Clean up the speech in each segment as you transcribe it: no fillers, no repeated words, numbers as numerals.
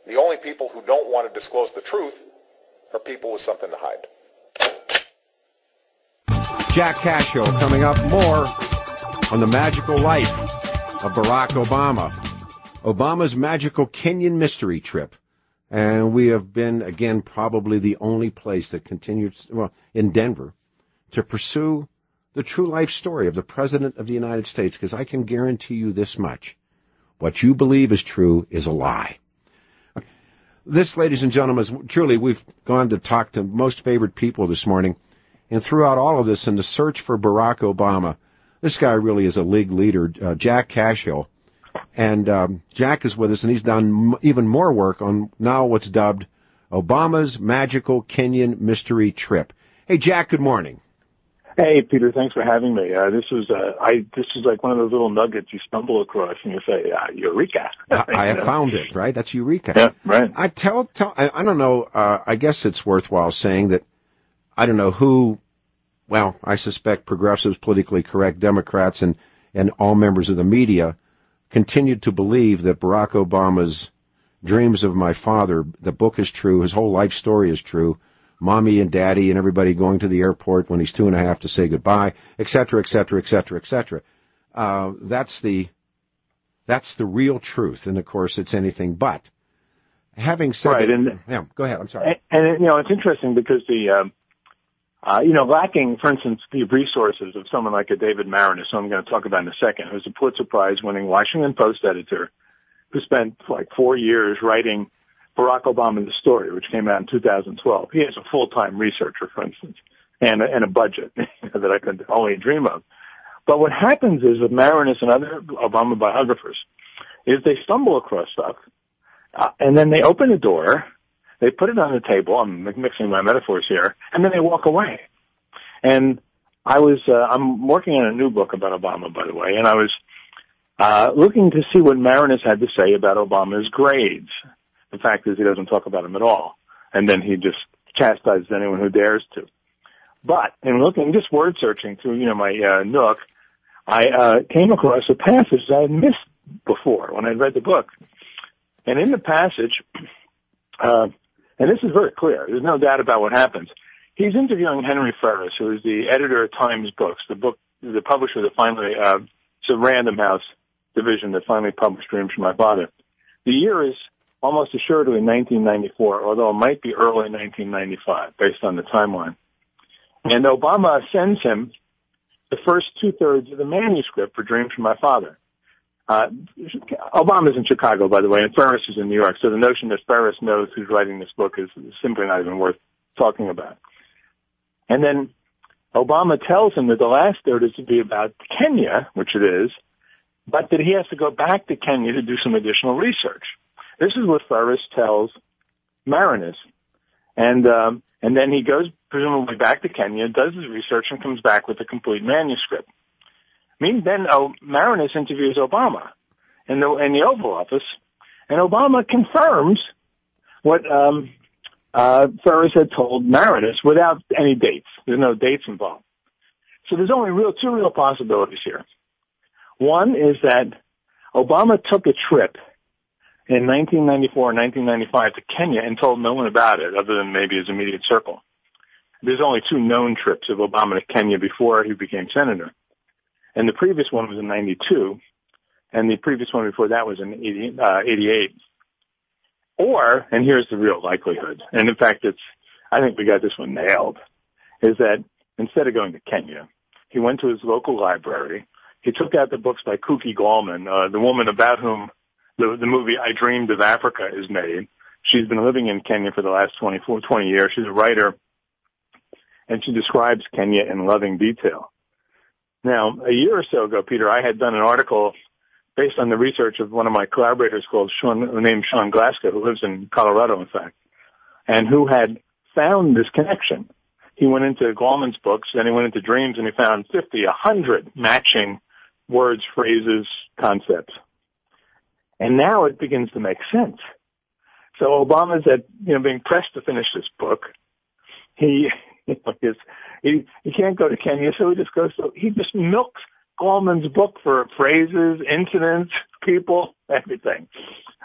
The only people who don't want to disclose the truth are people with something to hide. Jack Cashill coming up, more on the magical life of Barack Obama. Obama's magical Kenyan mystery trip. And we have been, again, probably the only place that continues, well, in Denver, to pursue the true life story of the President of the United States, because I can guarantee you this much. What you believe is true is a lie. This, ladies and gentlemen, is truly, we've gone to talk to most favorite people this morning, and throughout all of this, in the search for Barack Obama, this guy really is a league leader, Jack Cashill. And Jack is with us, and he's done even more work on now what's dubbed Obama's Magical Kenyan Mystery Trip. Hey, Jack, good morning. Hey, Peter, thanks for having me. This is like one of those little nuggets you stumble across and you say, Eureka. I have found it, right? That's Eureka. Yeah, right. I don't know, I guess it's worthwhile saying that I don't know who, well, I suspect progressives, politically correct Democrats, and all members of the media continued to believe that Barack Obama's Dreams of My Father, the book is true, his whole life story is true, Mommy and Daddy and everybody going to the airport when he's 2.5 to say goodbye, et cetera, et cetera, et cetera, et cetera. That's the real truth, and of course it's anything but. Having said right, that, yeah, go ahead, I'm sorry. And it's interesting because lacking, for instance, the resources of someone like a David Marinus, who I'm going to talk about in a second, who's a Pulitzer Prize-winning Washington Post editor who spent like 4 years writing Barack Obama the Story, which came out in 2012. He has a full-time researcher, for instance, and a budget that I could only dream of. But what happens is with Marinus and other Obama biographers is they stumble across stuff, and then they open the door, they put it on the table, I'm mixing my metaphors here, and then they walk away. And I'm working on a new book about Obama, by the way, and I was looking to see what Marinus had to say about Obama's grades. The fact is he doesn't talk about them at all. And then he just chastises anyone who dares to. But in looking, just word searching through, my Nook, I came across a passage I had missed before when I read the book. And in the passage, and this is very clear, there's no doubt about what happens. He's interviewing Henry Ferris, who is the editor of Times Books, the publisher that finally, it's a Random House division that finally published Dreams from My Father. The year is almost assuredly 1994, although it might be early 1995, based on the timeline. And Obama sends him the first 2/3 of the manuscript for Dreams from My Father. Obama's in Chicago, by the way, and Ferris is in New York, so the notion that Ferris knows who's writing this book is simply not even worth talking about. And then Obama tells him that the last third is to be about Kenya, which it is, but that he has to go back to Kenya to do some additional research. This is what Ferris tells Marinus. And then he goes presumably back to Kenya, does his research, and comes back with a complete manuscript. Then Marinus interviews Obama in the Oval Office, and Obama confirms what Ferris had told Marinus without any dates. There's no dates involved. So there's only two real possibilities here. One is that Obama took a trip in 1994 and 1995 to Kenya and told no one about it other than maybe his immediate circle. There's only 2 known trips of Obama to Kenya before he became senator. And the previous one was in 92, and the previous one before that was in 88. Or, and here's the real likelihood, and in fact I think we got this one nailed, is that instead of going to Kenya, he went to his local library, he took out the books by Kuki Gallman, the woman about whom the movie I Dreamed of Africa is made. She's been living in Kenya for the last 20 years. She's a writer, and she describes Kenya in loving detail. Now, a year or so ago, Peter, I had done an article based on the research of one of my collaborators named Sean Glasgow, who lives in Colorado, in fact, and who had found this connection. He went into Gallman's books, then he went into Dreams, and he found 50, 100 matching words, phrases, concepts. And now it begins to make sense. So Obama's being pressed to finish this book. He can't go to Kenya, so he just milks Gallman's book for phrases, incidents, people, everything.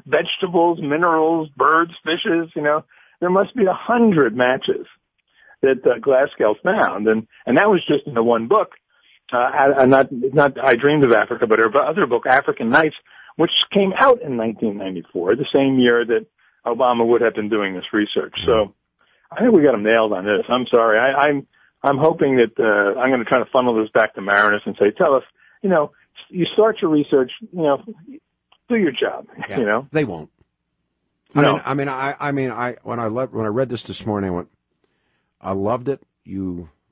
Vegetables, minerals, birds, fishes, there must be 100 matches that Glasgow found. And that was just in the one book. Not I Dreamed of Africa, but her other book, African Nights, which came out in 1994, the same year that Obama would have been doing this research. So I think we got him nailed on this. I'm sorry. I'm hoping that I'm going to try to funnel this back to Marinus and say, tell us, you start your research, do your job. Yeah, they won't. No. When I read this morning, I went, I loved it.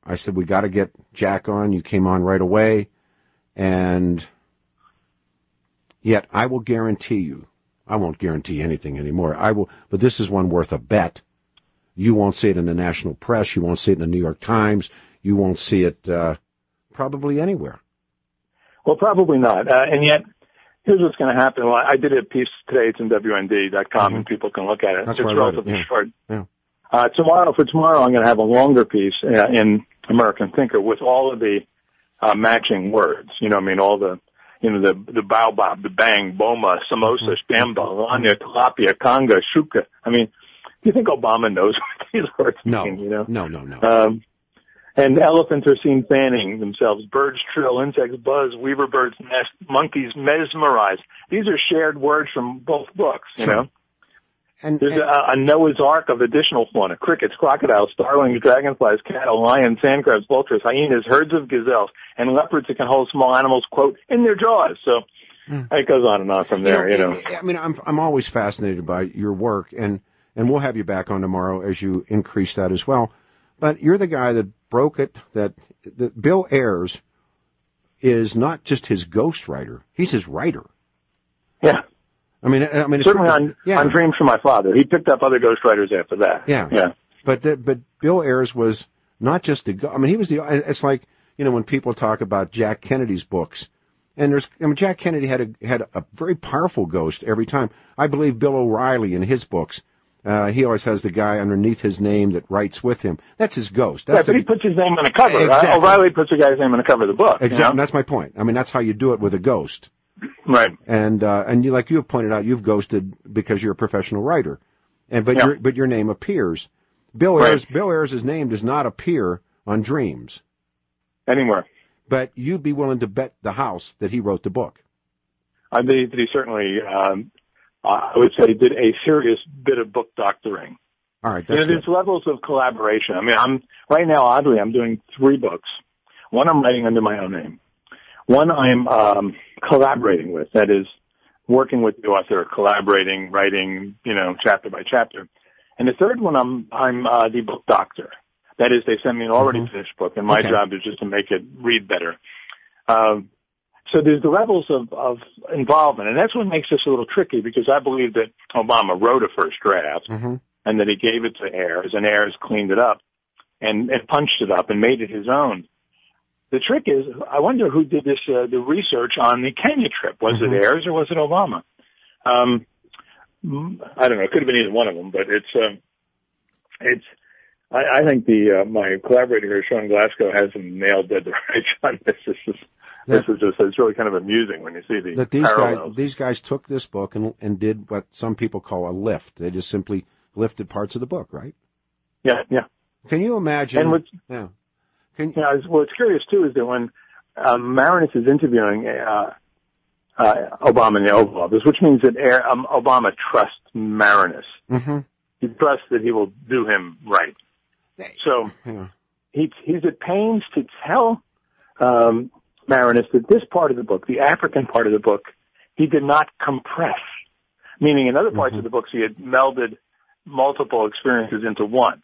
I said, we got to get Jack on. You came on right away. And yet I will guarantee you, I won't guarantee anything anymore. But this is one worth a bet. You won't see it in the national press. You won't see it in the New York Times. You won't see it probably anywhere. Well, probably not. And yet, here's what's going to happen. Well, I did a piece today. It's in WND.com, and people can look at it. That's it's relatively short. Yeah. Tomorrow, I'm going to have a longer piece in American Thinker with all of the matching words. All the, the baobab, the bang, boma, samosa, stamba, lanya, tilapia, conga, shuka. Do you think Obama knows what these words mean? No. And elephants are seen fanning themselves. Birds trill, insects buzz, weaver birds nest, monkeys mesmerize. These are shared words from both books, And there's a Noah's Ark of additional fauna: crickets, crocodiles, starlings, dragonflies, cattle, lions, sand crabs, vultures, hyenas, herds of gazelles, and leopards that can hold small animals, quote, in their jaws. So it goes on and on from there, I'm always fascinated by your work, and we'll have you back on tomorrow as you increase that as well. But you're the guy that broke it, that Bill Ayers is not just his ghostwriter, he's his writer. Yeah. It's certainly on Dreams from My Father. He picked up other ghostwriters after that. Yeah. But Bill Ayers was not just he was it's like, when people talk about Jack Kennedy's books, and Jack Kennedy had a very powerful ghost every time. I believe Bill O'Reilly in his books, he always has the guy underneath his name that writes with him. That's his ghost. But he puts his name on the cover. Exactly. O'Reilly puts the guy's name on the cover of the book. Exactly. That's my point. That's how you do it with a ghost. Right. And you, like you have pointed out, you've ghosted because you're a professional writer. But your name appears. Bill Ayers' name does not appear on Dreams. Anywhere. But you'd be willing to bet the house that he wrote the book. He certainly, I would say, did a serious bit of book doctoring. All right, that's there's levels of collaboration. I'm right now, oddly, I'm doing 3 books. One I'm writing under my own name. One I'm collaborating with, that is, working with the author, collaborating, writing, chapter by chapter. And the third one, I'm the book doctor. That is, they send me an already finished book, and my job is just to make it read better. So there's the levels of involvement, and that's what makes this a little tricky, because I believe that Obama wrote a first draft, and that he gave it to Ayers, and Ayers cleaned it up and punched it up and made it his own. The trick is, I wonder who did this, the research on the Kenya trip. Was it Ayers or was it Obama? I don't know. It could have been either one of them, but I think my collaborator here, Sean Glasgow, has him nailed dead to rights on this. It's really kind of amusing when you see the parallels. These guys took this book and did what some people call a lift. They just simply lifted parts of the book, right? Yeah. Can you imagine? What's curious, too, is that when Marinus is interviewing Obama in the Oval Office, which means that Obama trusts Marinus. He trusts that he will do him right. So he's at pains to tell Marinus that this part of the book, the African part of the book, he did not compress. Meaning in other parts of the books he had melded multiple experiences into one.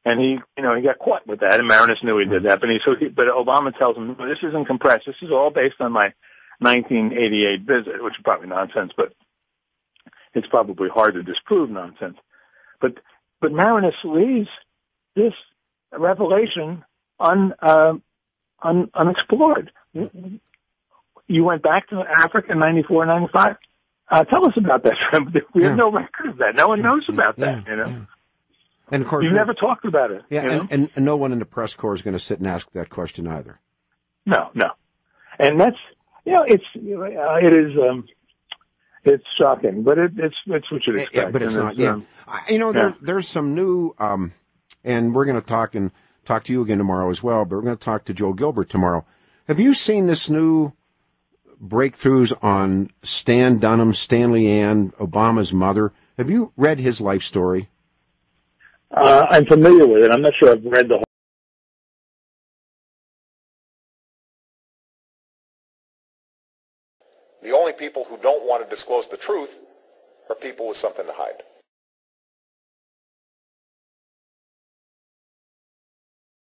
And he got caught with that, and Marinus knew he did that. But Obama tells him, this isn't compressed. This is all based on my 1988 visit, which is probably nonsense, but it's probably hard to disprove nonsense. But Marinus leaves this revelation unexplored. You went back to Africa in 94, 95? Tell us about that trip. We have no record of that. No one knows about that, And of course, you've never talked about it. Yeah, and no one in the press corps is going to sit and ask that question either. No. And that's, it is, It's shocking, but it's what you'd expect. Yeah, but it's not. Yeah, there's some new, and we're going to talk to you again tomorrow as well. But we're going to talk to Joe Gilbert tomorrow. Have you seen this new breakthroughs on Stan Dunham, Stanley Ann, Obama's mother? Have you read his life story? I'm familiar with it. I'm not sure I've read the whole. The only people who don't want to disclose the truth are people with something to hide.